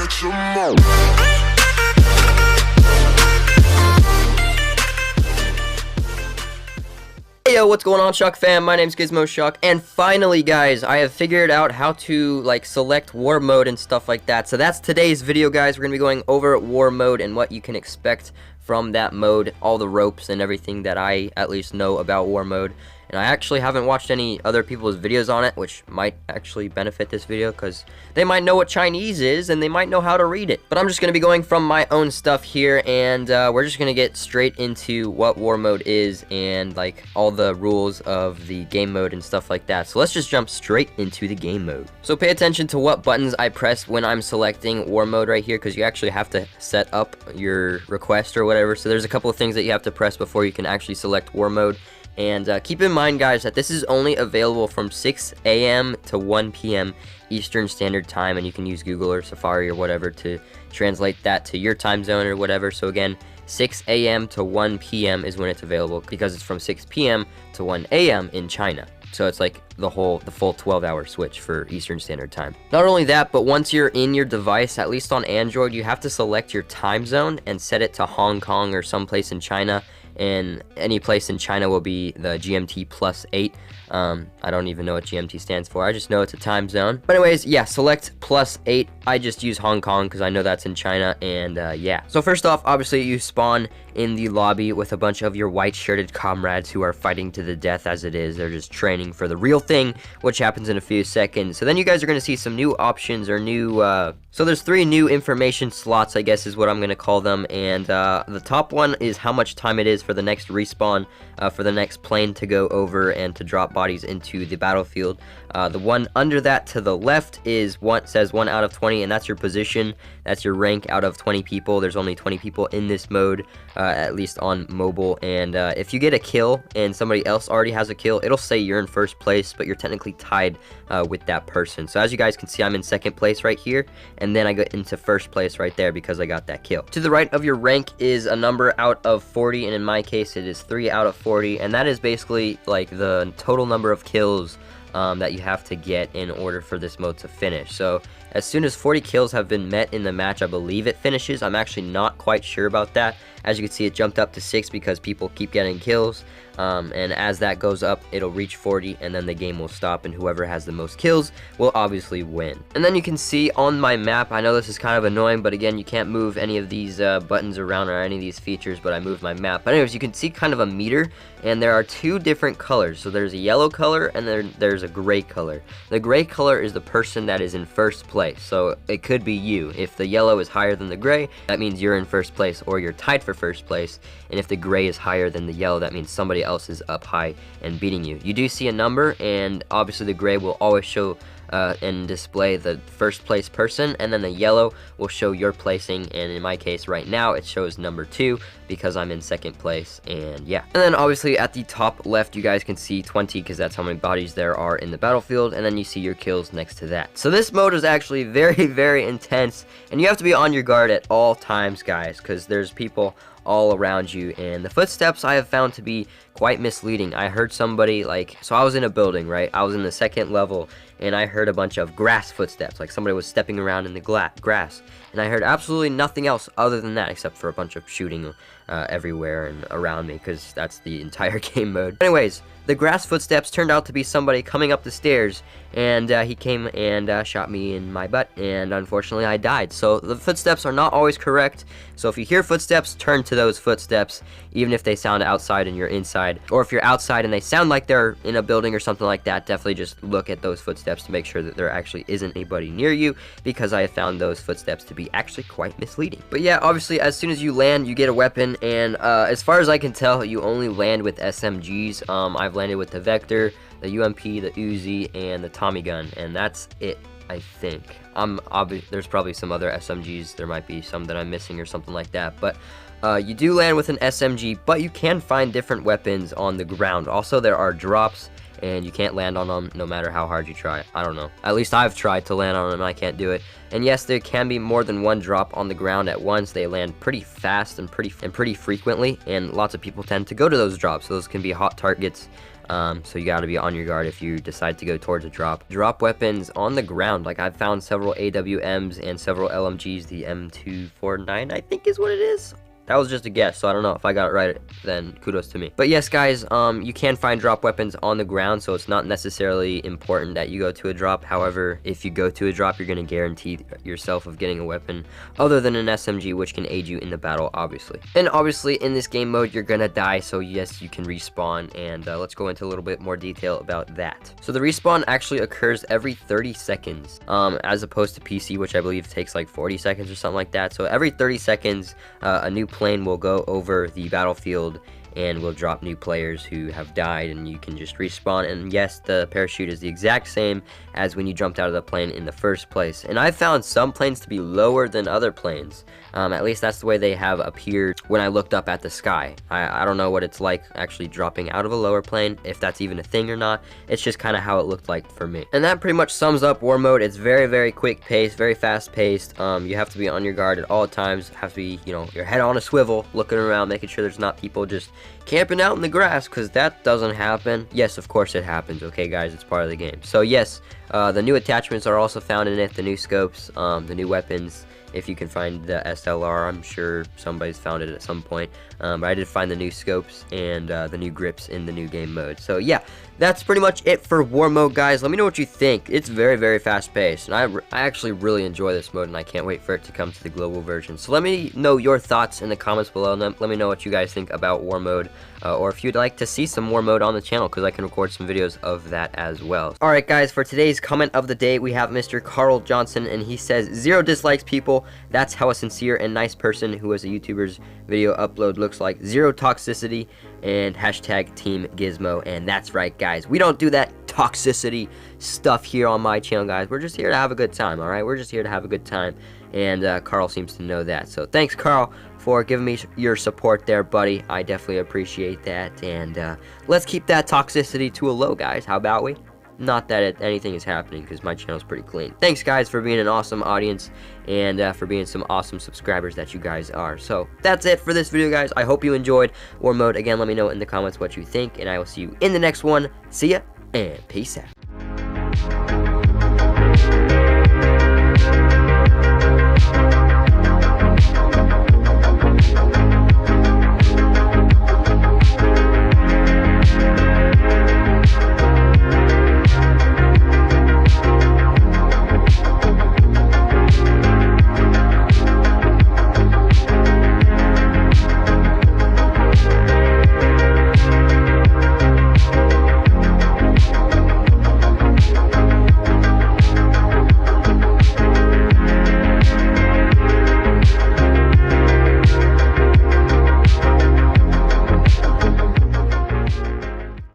get your mo. Hey yo, what's going on, Shock fam? My name's GizmoShock, and finally, guys, I have figured out how to, select war mode and stuff like that. So that's today's video, guys. We're gonna be going over war mode and what you can expect from that mode, all the ropes and everything that I at least know about war mode. And I actually haven't watched any other people's videos on it, which might actually benefit this video, because they might know what Chinese is, and they might know how to read it. But I'm just going to be going from my own stuff here, and we're just going to get straight into what war mode is, and, all the rules of the game mode and stuff like that. So let's just jump straight into the game mode. So pay attention to what buttons I press when I'm selecting war mode right here, because you actually have to set up your request or whatever. So there's a couple of things that you have to press before you can actually select war mode. And keep in mind, guys, that this is only available from 6 a.m. to 1 p.m. Eastern Standard Time, and you can use Google or Safari or whatever to translate that to your time zone or whatever. So again, 6 a.m. to 1 p.m. is when it's available, because it's from 6 p.m. to 1 a.m. in China. So it's like the full 12-hour switch for Eastern Standard Time. Not only that, but once you're in your device, at least on Android, you have to select your time zone and set it to Hong Kong or someplace in China. And any place in China will be the GMT plus 8. I don't even know what GMT stands for. I just know it's a time zone. But anyways, yeah, select plus 8. I just use Hong Kong because I know that's in China, and yeah. So first off, obviously, you spawn in the lobby with a bunch of your white-shirted comrades who are fighting to the death as it is. They're just training for the real thing, which happens in a few seconds. So then you guys are going to see some new options or new... So there's 3 new information slots, I guess is what I'm going to call them. And the top one is how much time it is for the next respawn, for the next plane to go over and to drop bodies into the battlefield. The one under that to the left is says 1 out of 20, and that's your position. That's your rank out of 20 people. There's only 20 people in this mode, at least on mobile. And if you get a kill and somebody else already has a kill, it'll say you're in first place, but you're technically tied with that person. So as you guys can see, I'm in second place right here, and then I get into first place right there because I got that kill. To the right of your rank is a number out of 40, and in my case it is 3 out of 40, and that is basically the total number of kills that you have to get in order for this mode to finish. So as soon as 40 kills have been met in the match, I believe it finishes. I'm actually not quite sure about that. As you can see, it jumped up to 6 because people keep getting kills, and as that goes up, it'll reach 40, and then the game will stop, and whoever has the most kills will obviously win. And then you can see on my map, I know this is kind of annoying, but again, you can't move any of these buttons around or any of these features, but I moved my map. But anyways, you can see kind of a meter, and there are 2 different colors. So there's a yellow color, and then there's a gray color. The gray color is the person that is in first place, so it could be you. If the yellow is higher than the gray, that means you're in first place, or you're tied for first place. And if the gray is higher than the yellow, that means somebody else is up high and beating you. You do see a number, and obviously the gray will always show and display the first place person, and then the yellow will show your placing, and in my case right now it shows number 2 because I'm in second place. And yeah, and then obviously at the top left you guys can see 20 because that's how many bodies there are in the battlefield, and then you see your kills next to that. So this mode is actually very intense, and you have to be on your guard at all times, guys, because there's people all around you, and the footsteps I have found to be quite misleading. I heard somebody so I was in a building, right? I was in the second level, and I heard a bunch of grass footsteps, like somebody was stepping around in the grass, and I heard absolutely nothing else other than that, except for a bunch of shooting everywhere and around me, because that's the entire game mode. Anyways, the grass footsteps turned out to be somebody coming up the stairs, and he came and shot me in my butt, and unfortunately I died. So the footsteps are not always correct, so if you hear footsteps, turn to those footsteps, even if they sound outside and you're inside, or if you're outside and they sound like they're in a building or something like that, definitely just look at those footsteps to make sure that there actually isn't anybody near you, because I have found those footsteps to be actually quite misleading. But yeah, obviously as soon as you land, you get a weapon, and as far as I can tell, you only land with SMGs. I've landed with the Vector, the UMP, the Uzi, and the Tommy gun, and that's it, I think. There's probably some other SMGs, there might be some that I'm missing or something like that, but you do land with an SMG, but you can find different weapons on the ground. Also, there are drops, and you can't land on them no matter how hard you try. I don't know. At least I've tried to land on them, and I can't do it. And yes, there can be more than one drop on the ground at once. They land pretty fast and pretty frequently, and lots of people tend to go to those drops. So those can be hot targets So you got to be on your guard if you decide to go towards a drop. Drop weapons on the ground. Like, I've found several AWMs and several LMGs. The M249, I think, is what it is. That was just a guess, so I don't know. If I got it right, then kudos to me. But yes, guys, you can find drop weapons on the ground, so it's not necessarily important that you go to a drop. However, if you go to a drop, you're going to guarantee yourself of getting a weapon other than an SMG, which can aid you in the battle, obviously. And obviously, in this game mode, you're going to die, so yes, you can respawn, and let's go into a little bit more detail about that. So the respawn actually occurs every 30 seconds, as opposed to PC, which I believe takes like 40 seconds or something like that. So every 30 seconds, a new plane will go over the battlefield and will drop new players who have died, and you can just respawn. And yes, the parachute is the exact same as when you jumped out of the plane in the first place. And I found some planes to be lower than other planes. At least that's the way they have appeared when I looked up at the sky. I don't know what it's like actually dropping out of a lower plane, if that's even a thing or not. It's just kind of how it looked like for me. And that pretty much sums up war mode. It's very, very quick paced, very fast paced. You have to be on your guard at all times. Have to be, you know, your head on a swivel, looking around, making sure there's not people just camping out in the grass, because that doesn't happen. Yes, of course it happens, okay guys, it's part of the game. So yes, the new attachments are also found in it, the new scopes, the new weapons. If you can find the SLR, I'm sure somebody's found it at some point. But I did find the new scopes and the new grips in the new game mode. So yeah, that's pretty much it for war mode, guys. Let me know what you think. It's very, very fast paced, and I actually really enjoy this mode, and I can't wait for it to come to the global version. So let me know your thoughts in the comments below, and let me know what you guys think about war mode, or if you'd like to see some war mode on the channel, because I can record some videos of that as well. Alright guys, for today's comment of the day, we have Mr. Carl Johnson, and he says, 0 dislikes, people. That's how a sincere and nice person who has a YouTuber's video upload looks like. 0 toxicity, and hashtag Team Gizmo. And that's right, guys, we don't do that toxicity stuff here on my channel, guys. We're just here to have a good time, alright? We're just here to have a good time, and Carl seems to know that. So thanks, Carl, for giving me your support there, buddy. I definitely appreciate that, and let's keep that toxicity to a low, guys. How about we? Not that anything is happening, because my channel's pretty clean. Thanks, guys, for being an awesome audience, and for being some awesome subscribers that you guys are. So that's it for this video, guys. I hope you enjoyed war mode. Again, let me know in the comments what you think, and I will see you in the next one. See ya, and peace out.